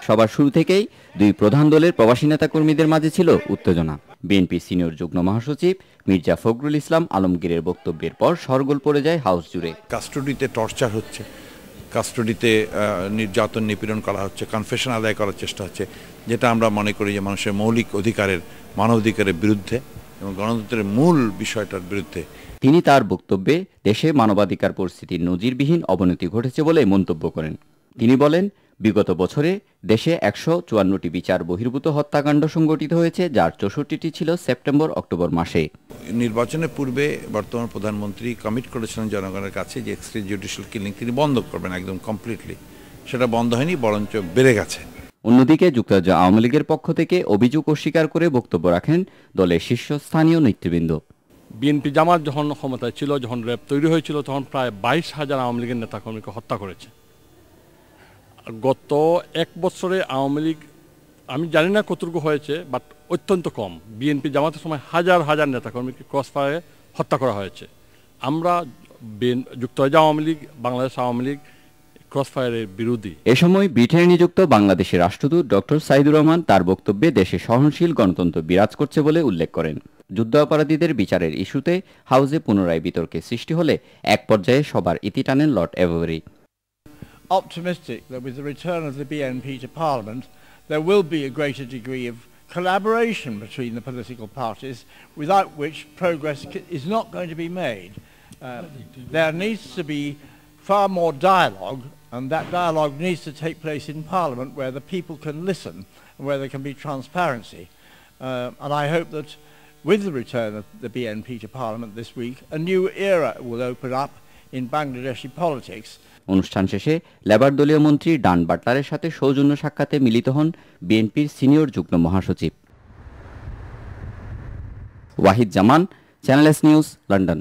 সবার শুরু থেকেই দুই প্রধান দলের প্রবাসী নেতা কর্মীদের মাঝে ছিল উত্তেজনা। বিএনপি সিনিয়র যুগ্ম মহাসচিব মির্জা ফখরুল ইসলাম আলমগীরের বক্তব্যের পর শোরগোল পড়ে যায় হাউস জুড়ে। কাস্টডিতে টর্চার হচ্ছে, কাস্টডিতে নির্যাতন নিপীড়ন করা হচ্ছে, কনফেশন আদায় করার চেষ্টা হচ্ছে, যেটা আমরা মনে করি যে মানুষের মৌলিক অধিকারের, মানবাধিকারের বিরুদ্ধে এবং গণতন্ত্রের মূল বিষয়টার বিরুদ্ধে। তিনি তার বক্তব্যে দেশে মানবাধিকার পরিস্থিতির নজিরবিহীন অবনতি ঘটেছে বলে মন্তব্য করেন। তিনি বলেন, বিগত বছরে দেশে ১৫৪টি বিচার বহির্ভূত হত্যাকাণ্ড সংঘটিত হয়েছে, যার ৬৪টি ছিল সেপ্টেম্বর-অক্টোবর মাসে। নির্বাচনের পূর্বে বর্তমান প্রধানমন্ত্রী কমিট করেছিলেন জনগণের কাছে যে এক্সট্রা জুডিশিয়াল কিলিং তিনি বন্ধ করবেন একদম কমপ্লিটলি। সেটা বন্ধ হয়নি, বরঞ্চ বেড়ে গেছে। অন্যদিকে যুক্তরাজ্য আওয়ামী লীগের পক্ষ থেকে অভিযোগ অস্বীকার করে বক্তব্য রাখেন দলের শীর্ষস্থানীয় নেতৃবৃন্দ। বিএনপি জামাত যখন ক্ষমতায় ছিল, যখন র্যাব তৈরি হয়েছিল, তখন প্রায় ২২,০০০ আওয়ামী লীগের নেতাকর্মীকে হত্যা করেছে। গত এক বছরে আওয়ামী লীগ, আমি জানি না কতটুকু হয়েছে, বাট অত্যন্ত কম। বিএনপি জামাতের সময় হাজার হাজার নেতাকর্মীকে ক্রসফায়ারে হত্যা করা হয়েছে। আমরা যুক্তরাজ্য আওয়ামী লীগ, বাংলাদেশ আওয়ামী লীগ ক্রসফায়ারের বিরোধী। এ সময় ব্রিটেনে নিযুক্ত বাংলাদেশের রাষ্ট্রদূত ডক্টর সাইদুর রহমান তার বক্তব্যে দেশে সহনশীল গণতন্ত্র বিরাজ করছে বলে উল্লেখ করেন। যুদ্ধাপরাধীদের বিচারের ইস্যুতে হাউসে পুনরায় বিতর্কের সৃষ্টি হলে এক পর্যায়ে সবার ইতি টানেন Lord এভেরি। Optimistic that with the return of the BNP to Parliament there will be a greater degree of collaboration between the political parties, without which progress is not going to be made. There needs to be far more dialogue, and that dialogue needs to take place in Parliament where the people can listen and where there can be transparency. And I hope that with the return of the BNP to Parliament this week, a new era will open up in Bangladeshi politics. অনুষ্ঠান শেষে labour দলীয় মন্ত্রী ডান বাটলারের সাথে সৌজন্য সাক্ষাতে মিলিত হন বিএনপির সিনিয়র যুগ্ম মহাসচিব। ওয়াহিদ জামান, চ্যানেল এস নিউজ, লন্ডন।